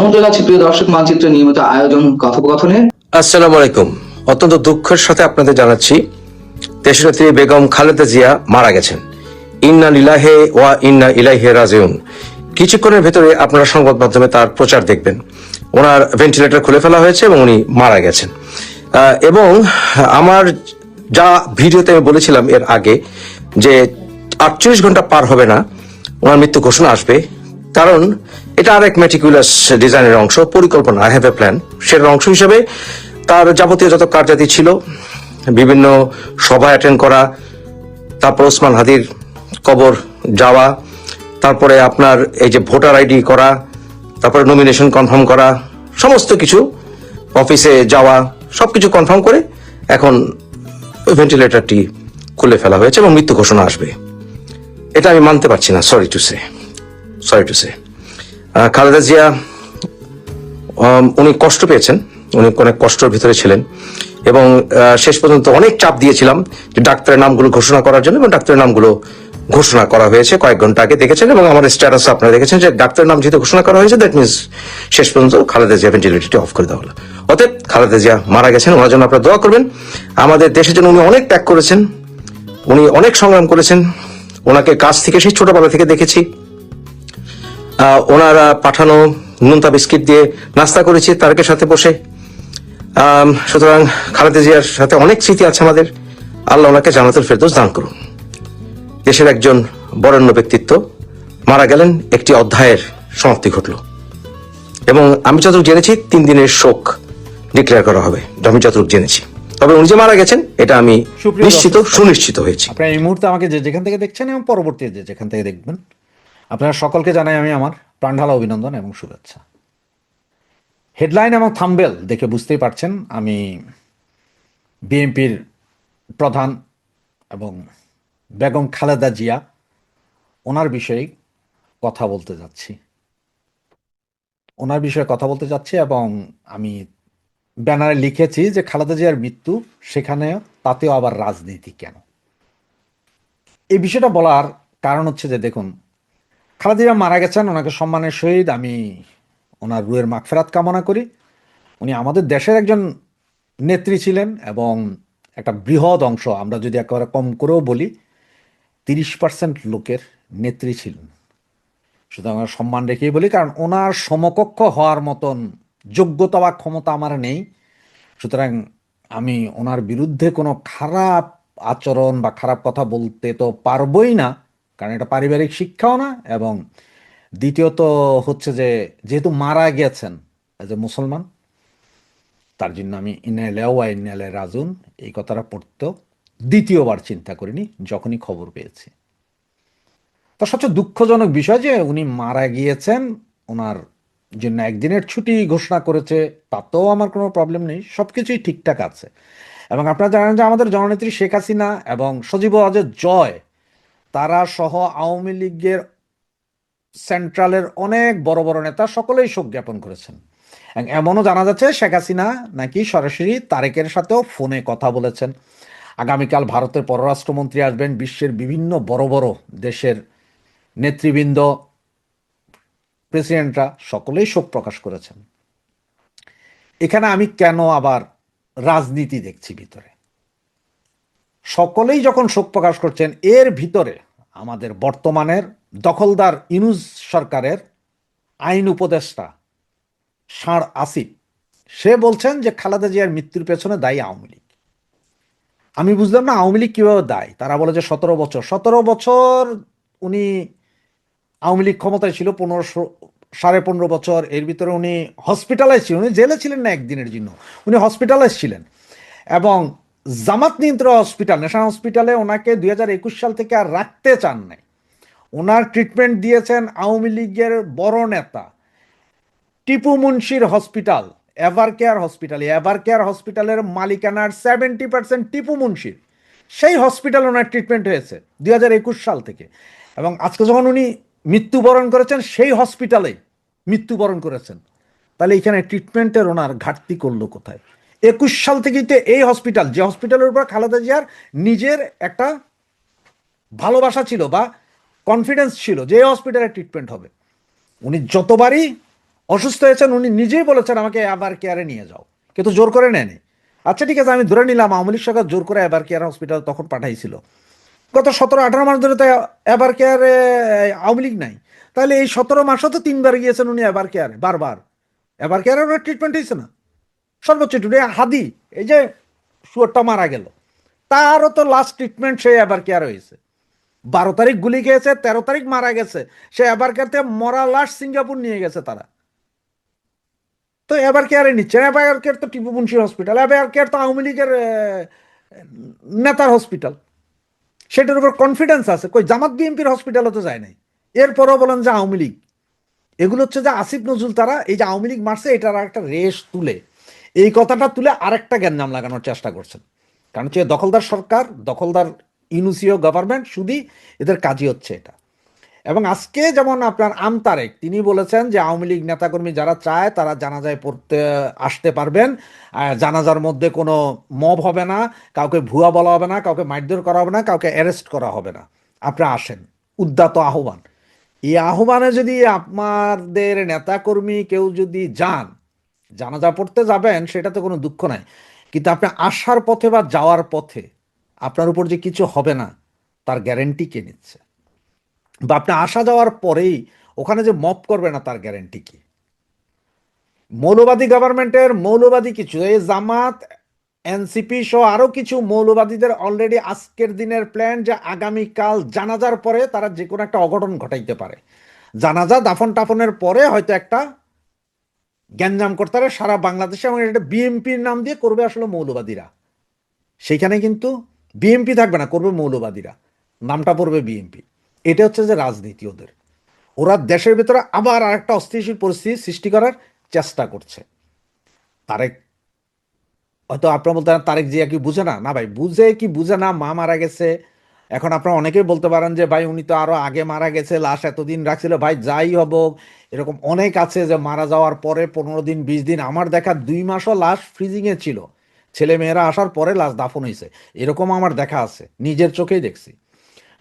আমন্ত্রণ জানাচ্ছি প্রিয় দর্শক মানচিত্রের নিয়মিত আয়োজন কথোপকথনে। আসসালামু আলাইকুম। অত্যন্ত দুঃখের সাথে আপনাদের জানাচ্ছি দেশনেত্রী বেগম খালেদা জিয়া মারা গেছেন। ইন্না লিল্লাহি ওয়া ইন্না ইলাইহি রাজিউন। কিছুক্ষণের ভেতরে আপনারা সংবাদ মাধ্যমে তার প্রচার দেখবেন। ওনার ভেন্টিলেটর খুলে ফেলা হয়েছে এবং উনি মারা গেছেন। এবং আমার যা ভিডিওতে আমি বলেছিলাম এর আগে যে 48 ঘন্টা পার হবে না ওনার মৃত্যু ঘোষণা আসবে, কারণ এটা আর এক মেটিকুলাস ডিজাইনের অংশ, পরিকল্পনা, আই হ্যাভ এ প্ল্যান। সেটার অংশ হিসেবে তার যাবতীয় যত কার্যাদি ছিল, বিভিন্ন সভা অ্যাটেন্ড করা, তারপর ওসমান হাদির কবর যাওয়া, তারপরে আপনার এই যে ভোটার আইডি করা, তারপরে নমিনেশন কনফার্ম করা, সমস্ত কিছু অফিসে যাওয়া, সবকিছু কনফার্ম করে এখন ভেন্টিলেটরটি খুলে ফেলা হয়েছে এবং মৃত্যু ঘোষণা আসবে। এটা আমি মানতে পারছি না, sorry to say. Khaleda Zia উনি কষ্ট পেয়েছেন, উনি অনেক কষ্টের ভিতরে ছিলেন এবং শেষ পর্যন্ত অনেক চাপ দিয়েছিলাম যে ডাক্তারের নামগুলো ঘোষণা করার জন্য, এবং ডাক্তারের নামগুলো ঘোষণা করা হয়েছে কয়েক ঘন্টা আগে, দেখেছেন। এবং আমার স্ট্যাটাস আপনারা দেখেছেন যে ডাক্তারের নাম যেহেতু ঘোষণা করা হয়েছে, দ্যাট মিনস শেষ পর্যন্ত খালেদা জিয়া ভেন্টিলেটরটি অফ করে দেওয়া হলো। অতএব খালেদা জিয়া মারা গেছেন, ওনার জন্য আপনারা দোয়া করবেন। আমাদের দেশের জন্য উনি অনেক ত্যাগ করেছেন, উনি অনেক সংগ্রাম করেছেন। ওনাকে কাছ থেকে সেই ছোটবেলা থেকে দেখেছি। ওনারা পাঠানো নুনতা বিস্কিট দিয়ে নাস্তা করেছি তারেকের সাথে বসে। সুতরাং খালেদা জিয়ার সাথে অনেক স্মৃতি আছে আমাদের। আল্লাহ ওনাকে জান্নাতুল ফেরদৌস দান করুন। দেশের একজন বরেণ্য ব্যক্তিত্ব মারা গেলেন, একটি অধ্যায়ের সমাপ্তি ঘটল। এবং আমি যতটুকু জেনেছি 3 দিনের শোক ডিক্লেয়ার করা হবে, আমি যতটুকু জেনেছি। তবে উনি যে মারা গেছেন এটা আমি সুনিশ্চিত হয়েছি। আপনারা এই মুহূর্তে আমাকে যেখান থেকে দেখছেন এবং পরবর্তী যেখান থেকে দেখবেন, আপনারা সকলকে জানাই আমি আমার প্রাণঢালা অভিনন্দন এবং শুভেচ্ছা। হেডলাইন এবং থাম্বনেল দেখে বুঝতেই পারছেন আমি বিএনপির প্রধান এবং বেগম খালেদা জিয়া ওনার বিষয়ে কথা বলতে যাচ্ছি এবং আমি ব্যানারে লিখেছি যে খালেদা জিয়ার মৃত্যু, সেখানে তাতেও আবার রাজনীতি কেন। এই বিষয়টা বলার কারণ হচ্ছে যে দেখুন, খালেদা জিয়া মারা গেছেন, ওনাকে সম্মানের সহিত আমি ওনার রুহের মাগফিরাত কামনা করি। উনি আমাদের দেশের একজন নেত্রী ছিলেন এবং একটা বৃহৎ অংশ, আমরা যদি একেবারে কম করেও বলি 30% লোকের নেত্রী ছিলেন। সুতরাং আমরা সম্মান রেখেই বলি, কারণ ওনার সমকক্ষ হওয়ার মতন যোগ্যতা বা ক্ষমতা আমার নেই। সুতরাং আমি ওনার বিরুদ্ধে কোনো খারাপ আচরণ বা খারাপ কথা বলতে তো পারবই না, কারণ এটা পারিবারিক শিক্ষাও না। এবং দ্বিতীয়ত হচ্ছে যে যেহেতু মারা গেছেন এজ এ মুসলমান, তার জন্য আমি ইন্না লিল্লাহি ওয়া ইন্না ইলাইহি রাজিউন এই কথাটা পড়তেও দ্বিতীয়বার চিন্তা করিনি যখনই খবর পেয়েছি। তো সবচেয়ে দুঃখজনক বিষয় যে উনি মারা গিয়েছেন, ওনার জন্য একদিনের ছুটি ঘোষণা করেছে, তাতেও আমার কোনো প্রবলেম নেই, সব কিছুই ঠিকঠাক আছে। এবং আপনারা জানেন যে আমাদের জননেত্রী শেখ হাসিনা এবং সজীব ওয়াজেদ জয়, তারা সহ আওয়ামী লীগের সেন্ট্রালের অনেক বড় বড় নেতা সকলেই শোক জ্ঞাপন করেছেন। এমনও জানা যাচ্ছে শেখ হাসিনা নাকি সরাসরি তারেকের সাথেও ফোনে কথা বলেছেন। আগামীকাল ভারতের পররাষ্ট্রমন্ত্রী আসবেন, বিশ্বের বিভিন্ন বড় বড় দেশের নেতৃবৃন্দ, প্রেসিডেন্টরা সকলেই শোক প্রকাশ করেছেন। এখানে আমি কেন আবার রাজনীতি দেখছি ভিতরে? সকলেই যখন শোক প্রকাশ করছেন, এর ভিতরে আমাদের বর্তমানের দখলদার ইউনূস সরকারের আইন উপদেষ্টা ষাঁড় আসিফ, সে বলছেন যে খালেদা জিয়ার মৃত্যুর পেছনে দায়ী আওয়ামী লীগ। আমি বুঝলাম না আওয়ামী লীগ কিভাবে দায়ী। তারা বলে যে 17 বছর উনি আওয়ামী লীগ ক্ষমতায় ছিল, 15.5 বছর। এর ভিতরে উনি হসপিটালাইজ ছিলেন, উনি জেলে ছিলেন না একদিনের জন্য, উনি হসপিটালাইজ ছিলেন। এবং জামাত নিয়ন্ত্রিত হসপিটাল, ন্যাশনাল হসপিটালে ওনাকে 2021 সাল থেকে আর রাখতে চান নাই। ওনার ট্রিটমেন্ট দিয়েছেন আওয়ামী লীগের বড় নেতা। টিপু মুনশির হসপিটাল, এভার কেয়ার হসপিটালের মালিকানার 70% টিপু মুনশির, সেই হসপিটালে ওনার ট্রিটমেন্ট হয়েছে 2021 সাল থেকে। এবং আজকে যখন উনি মৃত্যুবরণ করেছেন, সেই হসপিটালেই মৃত্যুবরণ করেছেন। তাহলে এখানে ট্রিটমেন্টের ওনার ঘাটতি করলো কোথায়? 21 সাল থেকেই তো এই হসপিটাল, যে হসপিটালের উপর খালেদা জিয়ার নিজের একটা ভালোবাসা ছিল বা কনফিডেন্স ছিল যে এই হসপিটালে ট্রিটমেন্ট হবে, উনি যতবারই অসুস্থ হয়েছেন, উনি নিজেই বলেছেন আমাকে এবার কেয়ারে নিয়ে যাও, কিন্তু জোর করে নেয়নি। আচ্ছা ঠিক আছে, আমি ধরে নিলাম আওয়ামী লীগ সরকার জোর করে এবার কেয়ার হসপিটাল তখন পাঠাইছিল। গত 17-18 মাস ধরে তো এবার কেয়ারে আওয়ামী লীগ নাই। তাহলে এই 17 মাসও তো 3বার গিয়েছেন উনি এবার কেয়ারে, বারবার। এবার কেয়ারে ওনার ট্রিটমেন্ট হয়েছে না, সর্বোচ্চ ট্রিটমেন্ট হাদি, এই যে শুয়োরটা মারা গেল, তারও তো লাস্ট ট্রিটমেন্ট সে এবার কেয়ার হয়েছে। 12 তারিখ গুলি খেয়েছে, 13 তারিখ মারা গেছে, সে এবার কেয়ারতে মরা লাশ সিঙ্গাপুর নিয়ে গেছে তারা। তো এবার কেয়ারে নিচ্ছে, এবার কেয়ার তো টিপু মুন্সি হসপিটাল, এবার কেয়ার তো আওয়ামী লীগের নেতার হসপিটাল, সেটার উপর কনফিডেন্স আছে। কই জামাত বিএনপির হসপিটালে তো যায় নাই, এরপরও বলেন যে আওয়ামী লীগ। এগুলো হচ্ছে যে আসিফ নজরুল তারা এই যে আওয়ামী লীগ মারছে এটার একটা রেশ তুলে, এই কথাটা তুলে আরেকটা গ্যাঞ্জাম লাগানোর চেষ্টা করছেন। কারণ হচ্ছে দখলদার সরকার, দখলদার ইউনুসীয় গভর্নমেন্ট, শুধু এদের কাজই হচ্ছে এটা। এবং আজকে যেমন আপনার আমতারেক তিনি বলেছেন যে আওয়ামী লীগ নেতাকর্মী যারা চায় তারা জানাজায় পড়তে আসতে পারবেন, জানাজার মধ্যে কোনো মব হবে না, কাউকে ভুয়া বলা হবে না, কাউকে মারধর করা হবে না, কাউকে অ্যারেস্ট করা হবে না, আপনারা আসেন। উদ্যত আহ্বান। এই আহ্বানে যদি আপনাদের নেতাকর্মী কেউ যদি যান, জানাজা পড়তে যাবেন, সেটাতে কোনো দুঃখ নাই, কিন্তু আপনি আসার পথে বা যাওয়ার পথে আপনার উপর যে কিছু হবে না তার গ্যারেন্টি কে নিচ্ছে? বা আপনি আসা যাওয়ার পরেই ওখানে যে মপ করবে না তার গ্যারেন্টি কি? মৌলবাদী গভর্নমেন্টের মৌলবাদী কিছু এই জামাত, এনসিপি সহ আরো কিছু মৌলবাদীদের অলরেডি আজকের দিনের প্ল্যান যে আগামীকাল জানাজার পরে তারা যে কোনো একটা অঘটন ঘটাইতে পারে। জানাজা দাফন টাফনের পরে হয়তো একটা গ্যাঞ্জাম করতে পারে সারা বাংলাদেশে, এবং এটা বিএনপির নাম দিয়ে করবে আসলে মৌলবাদীরা। সেইখানে কিন্তু বিএনপি থাকবে না, করবে মৌলবাদীরা, নামটা পড়বে বিএনপি। এটা হচ্ছে যে রাজনীতি ওদের। ওরা দেশের ভিতরে আবার আরেকটা অস্থিতিশীল পরিস্থিতি সৃষ্টি করার চেষ্টা করছে। তারেক, হয়তো আপনারা বলতে পারেন তারেক জিয়া কি বুঝে না? না ভাই, বুঝে কি বুঝে না, মা মারা গেছে। এখন আপনারা অনেকেই বলতে পারেন যে ভাই উনি তো আরো আগে মারা গেছে, লাশ এতদিন রাখছিল। ভাই যাই হব, এরকম অনেক আছে যে মারা যাওয়ার পরে 15 দিন 20 দিন, আমার দেখা 2 মাসও লাশ ফ্রিজিংয়ে ছিল, ছেলে মেয়েরা আসার পরে লাশ দাফন হয়েছে, এরকম আমার দেখা আছে, নিজের চোখেই দেখছি।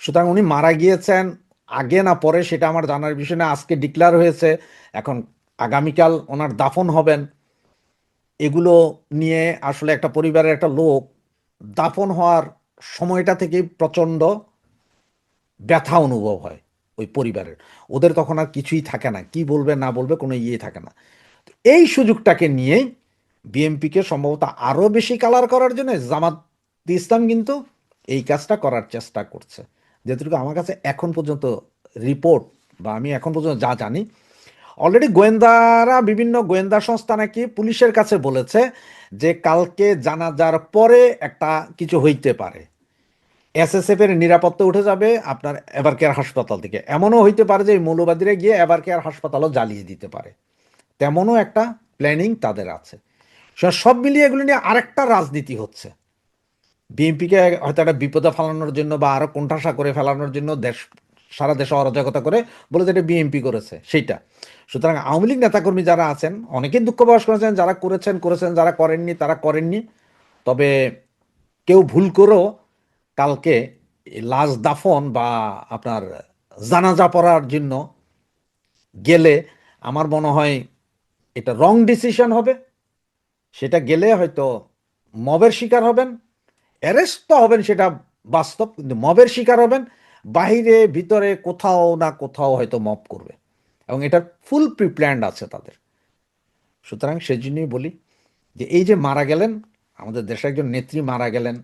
সুতরাং উনি মারা গিয়েছেন আগে না পরে সেটা আমার জানার বিষয় না, আজকে ডিক্লেয়ার হয়েছে, এখন আগামীকাল ওনার দাফন হবেন। এগুলো নিয়ে আসলে একটা পরিবারের একটা লোক দাফন হওয়ার সময়টা থেকে প্রচন্ড ব্যথা অনুভব হয় ওই পরিবারের। ওদের তখন আর কিছুই থাকে না, কি বলবে না বলবে কোনো ইয়ে থাকে না। এই সুযোগটাকে নিয়েই বিএনপিকে সম্ভবত আরো বেশি কালার করার জন্য জামাত ইসলাম কিন্তু এই কাজটা করার চেষ্টা করছে। যেহেতু আমার কাছে এখন পর্যন্ত রিপোর্ট বা আমি এখন পর্যন্ত যা জানি, অলরেডি গোয়েন্দারা, বিভিন্ন গোয়েন্দা সংস্থা নাকি পুলিশের কাছে বলেছে যে কালকে জানাজার পরে একটা কিছু হইতে পারে, এসএসএফ এর নিরাপত্তা উঠে যাবে আপনার এভার কেয়ার হাসপাতাল থেকে। এমনও হইতে পারে যে এই মৌলবাদীরা গিয়ে এভার কেয়ার হাসপাতালও জ্বালিয়ে দিতে পারে, তেমনও একটা প্ল্যানিং তাদের আছে। সব মিলিয়ে এগুলো নিয়ে আরেকটা রাজনীতি হচ্ছে। বিএনপিকে হয়তো একটা বিপদে ফেলানোর জন্য বা আরো কোণঠাসা করে ফেলানোর জন্য সারা দেশে অরাজকতা করে বলে যে এটা বিএনপি করেছে সেইটা। সুতরাং আওয়ামী লীগ নেতাকর্মী যারা আছেন অনেকেই দুঃখ প্রকাশ করেছেন, যারা করেছেন করেছেন, যারা করেননি তারা করেননি। তবে কেউ ভুল করেও কালকে লাশ দাফন বা আপনার জানাজা পড়ার জন্য গেলে আমার মনে হয় এটা রং ডিসিশন হবে। সেটা গেলে হয়তো মবের শিকার হবেন, অ্যারেস্ট তো হবেন সেটা বাস্তব, কিন্তু মবের শিকার হবেন, বাহিরে ভিতরে কোথাও না কোথাও হয়তো মব করবে, এবং এটার ফুল প্রিপ্ল্যান্ড আছে তাদের। সুতরাং সেই জন্যই বলি যে এই যে মারা গেলেন আমাদের দেশের একজন নেত্রী মারা গেলেন,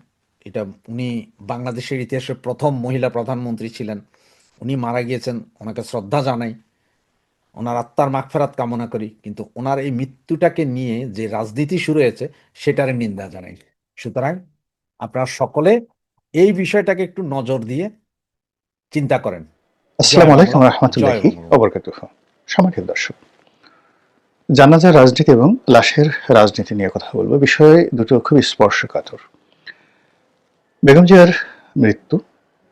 এটা উনি বাংলাদেশের ইতিহাসে প্রথম মহিলা প্রধানমন্ত্রী ছিলেন, উনি মারা গিয়েছেন, ওনাকে শ্রদ্ধা জানাই, ওনার আত্মার মাগফিরাত কামনা করি, কিন্তু ওনার এই মৃত্যুটাকে নিয়ে যে রাজনীতি শুরু হয়েছে সেটার নিন্দা জানাই। সুতরাং আপনারা সকলে এই বিষয়টাকে একটু নজর দিয়ে চিন্তা করেন। আসসালামু আলাইকুম জয় রহমতুল্লাহি বঙ্গবন্ধু। ওবরকাতুহু। সম্মানিত দর্শক, জানাজার রাজনীতি এবং লাশের রাজনীতি নিয়ে কথা বলবো। বিষয়ে দুটো খুব স্পর্শকাতর। বেগম জিয়ার মৃত্যু,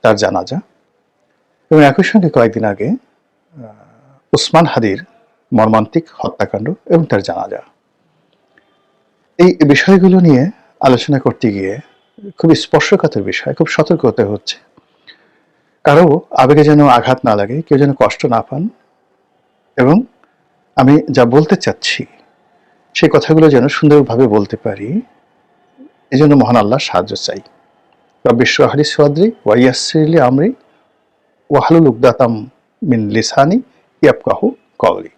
তার জানাজা, এবং একই সঙ্গে কয়েকদিন আগে উসমান হাদির মর্মান্তিক হত্যাকাণ্ড এবং তার জানাজা, এই বিষয়গুলো নিয়ে আলোচনা করতে গিয়ে খুব স্পর্শকাতর বিষয়, খুব সতর্ক হতে হচ্ছে। কারো আবেগে যেন আঘাত না লাগে, কেউ যেন কষ্ট না পান, এবং আমি যা বলতে চাচ্ছি সেই কথাগুলো যেন সুন্দরভাবে বলতে পারি, এই জন্য মহান আল্লাহ সাহায্য চাই। রব্বি ইশরাহ লি সাদরি ওয়া ইয়াসসির লি আমরি ওয়াহলুল উকদাতাম মিন লিসানি ইয়াফকাহু কওলি।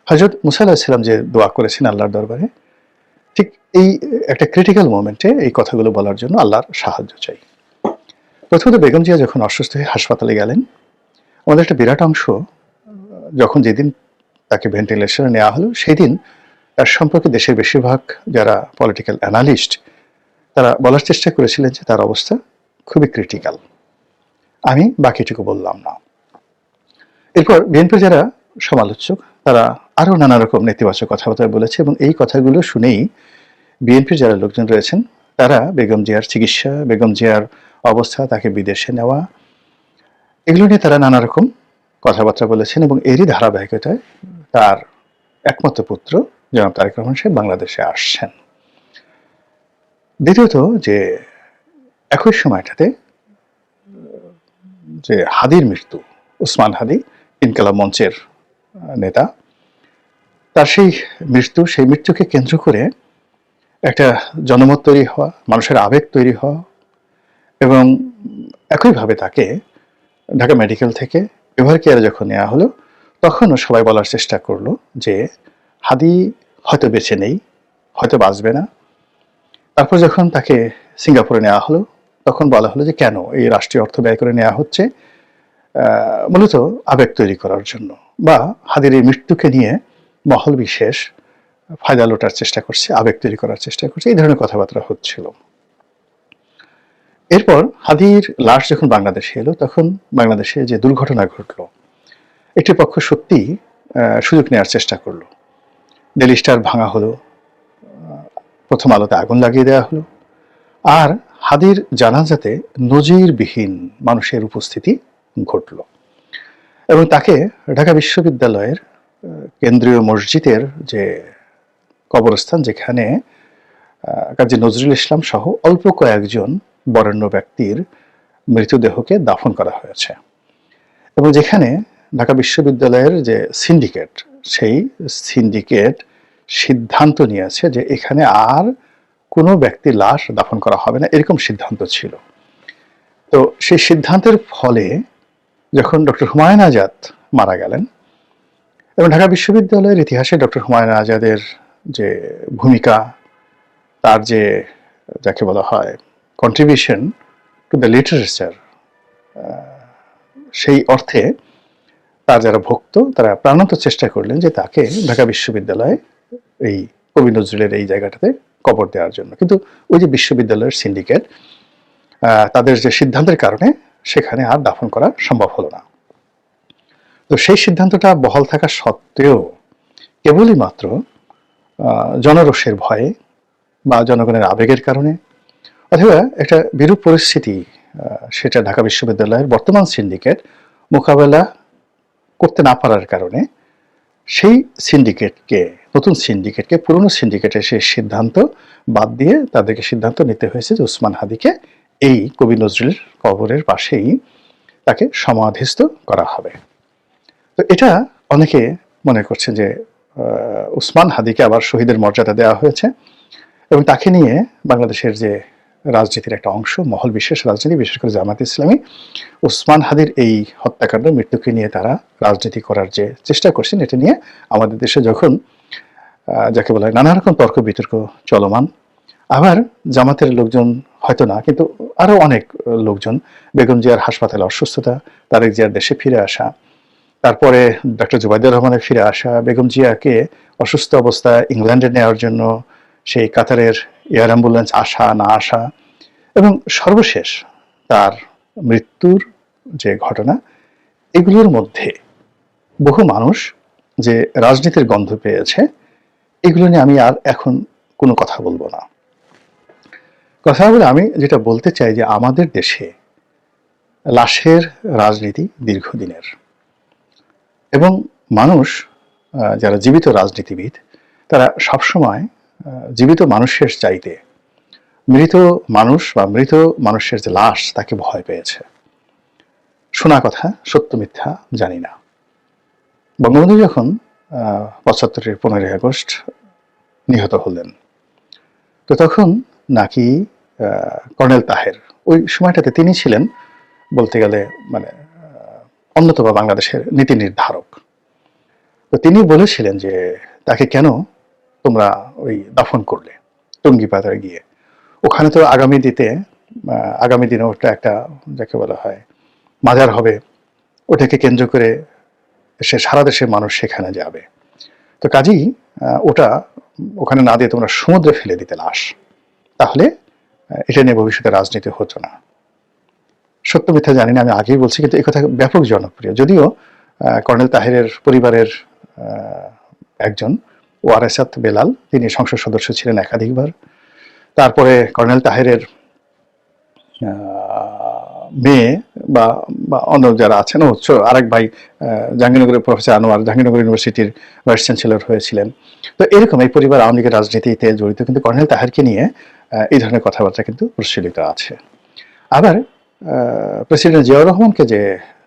হযরত মুসা আলাইহিস সালাম যে দোয়া করেছেন আল্লাহর দরবারে, ঠিক এই একটা ক্রিটিক্যাল মোমেন্টে এই কথাগুলো বলার জন্য আল্লাহর সাহায্য চাই। প্রথমত বেগম জিয়া যখন অসুস্থ হয়ে হাসপাতালে গেলেন, আমাদের একটা বিরাট অংশ যখন যেদিন তাকে ভেন্টিলেশনে নেওয়া হলো, সেই দিন তার সম্পর্কে দেশের বেশিরভাগ যারা পলিটিক্যাল অ্যানালিস্ট তারা বলার চেষ্টা করেছিলেন যে তার অবস্থা খুবই ক্রিটিক্যাল। আমি বাকিটুকু বললাম না। এরপর বিএনপির যারা সমালোচক তারা আরও নানা রকম নেতিবাচক কথাবার্তা বলেছে, এবং এই কথাগুলো শুনেই বিএনপির যারা লোকজন রয়েছেন তারা বেগম জিয়ার চিকিৎসা, বেগম জিয়ার অবস্থা, তাকে বিদেশে নেওয়া, এগুলো নিয়ে তারা নানা রকম কথাবার্তা বলেছেন। এবং এরই ধারাবাহিকতায় তার একমাত্র পুত্র জনাব তারেক রহমান সাহেব বাংলাদেশে আসছেন। দ্বিতীয়ত যে একই সময়টাতে যে হাদির মৃত্যু, ওসমান হাদি ইনকালাব মঞ্চের নেতা, তার সেই মৃত্যুকে কেন্দ্র করে একটা জনমত তৈরি হওয়া, মানুষের আবেগ তৈরি হওয়া, এবং একইভাবে তাকে ঢাকা মেডিকেল থেকে এভার কেয়ারে যখন নেওয়া হলো, তখনও সবাই বলার চেষ্টা করলো যে হাদি হয়তো বেঁচে নেই, হয়তো বাঁচবে না। তারপর যখন তাকে সিঙ্গাপুরে নেওয়া হলো, তখন বলা হলো যে কেন এই রাষ্ট্রীয় অর্থ ব্যয় করে নেওয়া হচ্ছে মূলত আবেগ তৈরি করার জন্য, বা হাদির এই মৃত্যুকে নিয়ে মহল বিশেষ ফায়দা লোটার চেষ্টা করছে, আবেগ তৈরি করার চেষ্টা করছে, এই ধরনের কথাবার্তা হচ্ছিল। এরপর হাদির লাশ যখন বাংলাদেশে এলো, তখন বাংলাদেশে যে দুর্ঘটনা ঘটলো, একটি পক্ষ সত্যি সুযোগ নেওয়ার চেষ্টা করলো। ডেইলি স্টার ভাঙা হলো, প্রথম আলোতে আগুন লাগিয়ে দেওয়া হলো, আর হাদির জানাজাতে নজিরবিহীন মানুষের উপস্থিতি ঘটল। এবং তাকে ঢাকা বিশ্ববিদ্যালয়ের কেন্দ্রীয় মসজিদের যে কবরস্থান, যেখানে কাজী নজরুল ইসলাম সহ অল্প কয়েকজন বরেণ্য ব্যক্তির মৃতদেহকে দাফন করা হয়েছে, এবং যেখানে ঢাকা বিশ্ববিদ্যালয়ের যে সিন্ডিকেট, সেই সিন্ডিকেট সিদ্ধান্ত নিয়েছে যে এখানে আর কোনো ব্যক্তির লাশ দাফন করা হবে না, এরকম সিদ্ধান্ত ছিল। তো সেই সিদ্ধান্তের ফলে যখন ডক্টর হুমায়ুন আজাদ মারা গেলেন, এবং ঢাকা বিশ্ববিদ্যালয়ের ইতিহাসে ডক্টর হুমায়ুন আজাদের যে ভূমিকা, তার যে যাকে বলা হয় কন্ট্রিবিউশন টু দ্য লিটারেচার, সেই অর্থে তার যারা ভক্ত তারা প্রাণান্ত চেষ্টা করলেন যে তাকে ঢাকা বিশ্ববিদ্যালয়ে এই কবি নজরুলের এই জায়গাটাতে কবর দেওয়ার জন্য। কিন্তু ওই যে বিশ্ববিদ্যালয়ের সিন্ডিকেট, তাদের যে সিদ্ধান্তের কারণে সেখানে আর দাফন করা সম্ভব হলো না। তো সেই সিদ্ধান্তটা বহাল থাকা সত্ত্বেও কেবলই মাত্র জনরোষের ভয়ে বা জনগণের আবেগের কারণে, অথবা একটা বিরূপ পরিস্থিতি সেটা ঢাকা বিশ্ববিদ্যালয়ের বর্তমান সিন্ডিকেট মোকাবেলা করতে না পারার কারণে সেই সিন্ডিকেটকে, নতুন সিন্ডিকেটকে পুরনো সিন্ডিকেটের সেই সিদ্ধান্ত বাদ দিয়ে তাদেরকে সিদ্ধান্ত নিতে হয়েছে যে ওসমান হাদিকে এই কবি নজরুলের কবরের পাশেই তাকে সমাধিস্থ করা হবে। তো এটা অনেকে মনে করছেন যে ওসমান হাদিকে আবার শহীদের মর্যাদা দেওয়া হয়েছে, এবং তাকে নিয়ে বাংলাদেশের যে রাজনীতির একটা অংশ, মহল বিশেষ রাজনীতি, বিশেষ করে জামায়াত ইসলামী, ওসমান হাদির এই হত্যাকাণ্ড, মৃত্যুকে নিয়ে তারা রাজনীতি করার যে চেষ্টা করছেন, এটা নিয়ে আমাদের দেশে যখন যাকে বলা হয় নানা রকম তর্ক বিতর্ক চলমান, আবার জামাতের লোকজন হয়তো না, কিন্তু আরো অনেক লোকজন বেগম জিয়ার হাসপাতালে অসুস্থতা, তারেক জিয়ার দেশে ফিরে আসা, তারপরে ডক্টর জুবাইদুর রহমানের ফিরে আসা, বেগম জিয়াকে অসুস্থ অবস্থায় ইংল্যান্ডে নেওয়ার জন্য সেই কাতারের এয়ার অ্যাম্বুলেন্স আসা না আসা, এবং সর্বশেষ তার মৃত্যুর যে ঘটনা, এগুলোর মধ্যে বহু মানুষ যে রাজনীতির গন্ধ পেয়েছে, এগুলো নিয়ে আমি আর এখন কোনো কথা বলবো না। কথা বলে আমি যেটা বলতে চাই যে আমাদের দেশে লাশের রাজনীতি দীর্ঘদিনের, এবং মানুষ যারা জীবিত রাজনীতিবিদ তারা সবসময় জীবিত মানুষের চাইতে মৃত মানুষ বা মৃত মানুষের যে লাশ তাকে ভয় পেয়েছে। শোনা কথা, সত্য মিথ্যা জানি না। বঙ্গবন্ধু যখন 75-এর 15ই আগস্ট নিহত হলেন। তো তখন নাকি কর্নেল তাহের ওই সময়টাতে তিনি ছিলেন বলতে গেলে মানে অন্যতম বাংলাদেশের নীতি নির্ধারক। তো তিনি বলেছিলেন যে তাকে কেন তোমরা ওই দাফন করলে টুঙ্গিপাড়ায় গিয়ে। ওখানে তো আগামী দিনে ওটা একটা যাকে বলা হয় মাজার হবে, ওটাকে কেন্দ্র করে সারা দেশের মানুষ সেখানে যাবে। তো কাজেই ওটা ওখানে না দিয়ে তোমরা সমুদ্রে ফেলে দিতে লাশ, তাহলে এটা নিয়ে ভবিষ্যতে রাজনীতি হতো না। সত্য মিথ্যা জানি না, আমি আগেই বলছি, কিন্তু এই কথা ব্যাপক জনপ্রিয়। যদিও কর্নেল তাহেরের পরিবারের একজন ওয়ারেসাত বেলাল, তিনি সংসদ সদস্য ছিলেন একাধিকবার। তারপরে কর্নেল তাহেরের মেয়ে বা অন্য যারা আছেন, আরেক ভাই জাহাঙ্গীরনগরের প্রফেসর আনোয়ার জাহাঙ্গীরনগর ইউনিভার্সিটির ভাইস চ্যান্সেলর হয়েছিলেন। তো এরকম এই পরিবার আওয়ামী লীগের রাজনীতিতে জড়িত, কিন্তু কর্নেল তাহেরকে নিয়ে এই ধরনের কথাবার্তা কিন্তু প্রচলিত আছে। আবার প্রেসিডেন্ট জিয়াউর রহমানকে যে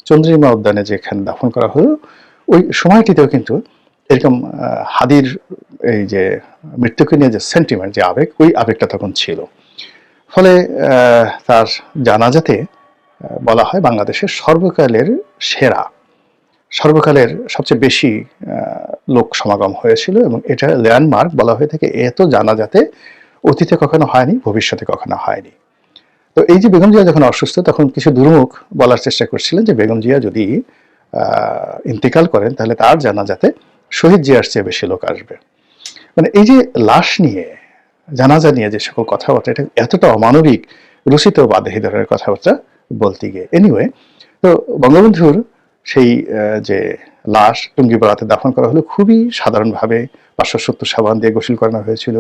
চন্দ্রিমা উদ্যানে যেখানে দাফন করা হলো, ওই সময়টিতেও কিন্তু এরকম হাদির এই যে মৃত্যুকে নিয়ে যে সেন্টিমেন্ট, যে আবেগ, ওই আবেগটা তখন ছিল। ফলে তার জানাজাতে বলা হয় বাংলাদেশের সর্বকালের সবচেয়ে বেশি লোক সমাগম হয়েছিল, এবং এটা ল্যান্ডমার্ক বলা হয়ে থাকে। এত জানাজাতে অতীতে কখনো হয়নি, ভবিষ্যতে কখনো হয়নি। তো এই যে বেগম জিয়া যখন অসুস্থ, তখন কিছু দুর্মুখ বলার চেষ্টা করছিলেন যে বেগম জিয়া যদি ইন্তেকাল করেন তাহলে তার জানাজাতে শহীদ জিয়ার চেয়ে বেশি লোক আসবে। মানে এই যে লাশ নিয়ে, জানাজা নিয়ে যে সকল কথাবার্তা, এটা এতটা অমানবিক, রুচিত বাদে এই ধরনের কথাবার্তা বলতে গিয়ে। এনিওয়ে, তো বঙ্গবন্ধুর সেই যে লাশ টুঙ্গিপাড়াতে দাফন করা হলো খুবই সাধারণভাবে, 570 সাবান দিয়ে গোসল করানো হয়েছিল।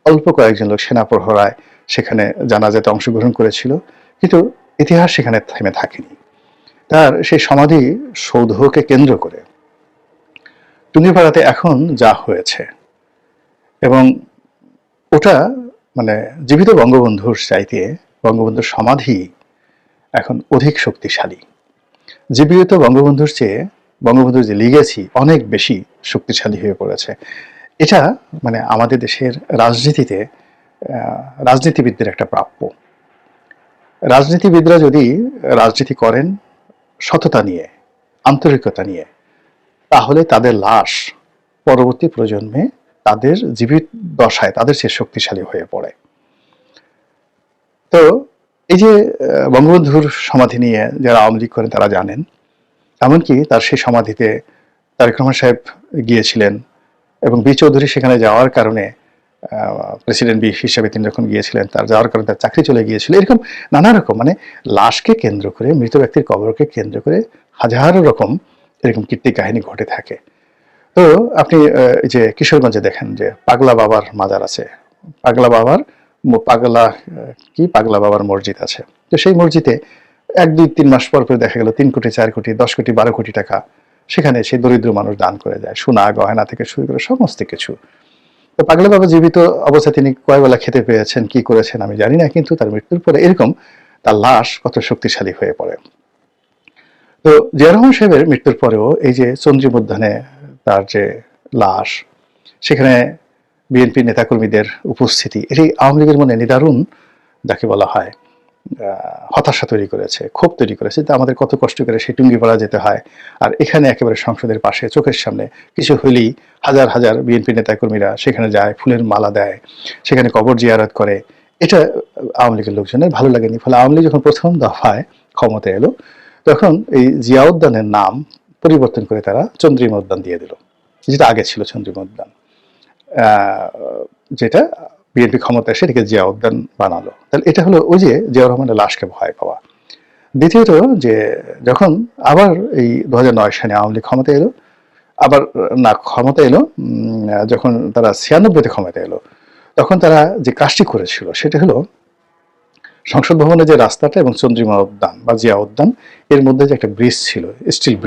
অল্প কয়েকজন লোক সেনা প্রহরায় সেখানে জানাজাতে অংশগ্রহণ করেছিল, কিন্তু ইতিহাস সেখানে থেমে থাকেনি। তার সেই সমাধি সৌধকে কেন্দ্র করে টুঙ্গিপাড়াতে এখন যা হয়েছে, এবং ওটা মানে জীবিত বঙ্গবন্ধুর চাইতে বঙ্গবন্ধুর সমাধি এখন অধিক শক্তিশালী। জীবিত বঙ্গবন্ধুর চেয়ে বঙ্গবন্ধুর যে লিগেসি অনেক বেশি শক্তিশালী হয়ে পড়েছে। এটা মানে আমাদের দেশের রাজনীতিতে রাজনীতিবিদদের একটা প্রাপ্য। রাজনীতিবিদরা যদি রাজনীতি করেন সততা নিয়ে, আন্তরিকতা নিয়ে, তাহলে তাদের লাশ পরবর্তী প্রজন্মে তাদের জীবিত দশায় তাদের চেয়ে শক্তিশালী হয়ে পড়ে। তো এই যে বঙ্গবন্ধুর সমাধি নিয়ে যারা আওয়ামী লীগ করেন তারা জানেন, এমনকি তার সেই সমাধিতে তারেক রহমান সাহেব গিয়েছিলেন, এবং বি চৌধুরী সেখানে যাওয়ার কারণে প্রেসিডেন্ট বি হিসেবে তিনি যখন গিয়েছিলেন, তার যাওয়ার কারণে তার চাকরি চলে গিয়েছিল। এরকম নানা রকম মানে লাশকে কেন্দ্র করে, মৃত ব্যক্তির কবরকে কেন্দ্র করে হাজারো রকম এরকম কীর্তি কাহিনী ঘটে থাকে। তো আপনি এই যে কিশোরগঞ্জে দেখেন যে পাগলা বাবার মাজার আছে, পাগলা বাবার মসজিদ আছে। তো সেই মসজিদে 1-2-3 মাস পর দেখা গেল 3 কোটি 4 কোটি 10 কোটি 12 কোটি টাকা সেখানে সেই দরিদ্র মানুষ দান করে যায়, সোনা গয়না থেকে শুরু করে সমস্ত কিছু। তো পাগলা বাবা জীবিত অবস্থা তিনি কয়বেলা খেতে পেয়েছেন, কি করেছেন আমি জানি না, কিন্তু তার মৃত্যুর পরে এরকম তার লাশ কত শক্তিশালী হয়ে পড়ে। তো জিয়া রহমান সাহেবের মৃত্যুর পরেও এই যে চন্দ্রিম উদ্যানে তার যে লাশ, সেখানে বিএনপি নেতাকর্মীদের উপস্থিতি, এটি আওয়ামী লীগের মনে নিদারুণ যাকে বলা হয় হতাশা তৈরি করেছে, ক্ষোভ তৈরি করেছে। যে আমাদের কত কষ্ট করে সেই টুঙ্গিপাড়া যেতে হয়, আর এখানে একেবারে সংসদের পাশে চোখের সামনে কিছু হইলেই হাজার হাজার বিএনপি নেতাকর্মীরা সেখানে যায়, ফুলের মালা দেয়, সেখানে কবর জিয়ারত করে। এটা আওয়ামী লীগের লোকজনের ভালো লাগেনি। ফলে আওয়ামী লীগ যখন প্রথম দফায় ক্ষমতা এলো, তখন এই জিয়া উদ্যানের নাম পরিবর্তন করে তারা চন্দ্রিমা উদ্যান দিয়ে দিল, যেটা আগে ছিল চন্দ্রিমা উদ্যান, যেটা বিএনপি ক্ষমতা এসে এটাকে জিয়া উদ্যান বানালো। তাহলে এটা হলো ওই যে জিয়াউর রহমানের লাশকে ভয় পাওয়া। দ্বিতীয়ত, যে যখন আবার এই 2009 সালে আওয়ামী লীগ ক্ষমতা এলো, যখন তারা 96-তে ক্ষমতা এলো, তখন তারা যে কাজটি করেছিল সেটা হলো সংসদ ভবনের যে রাস্তাটা এবং চন্দ্রিমা উদ্যান বা জিয়া উদ্যান এর মধ্যে যে একটা ব্রিজ ছিল, স্টিল ব্রিজ,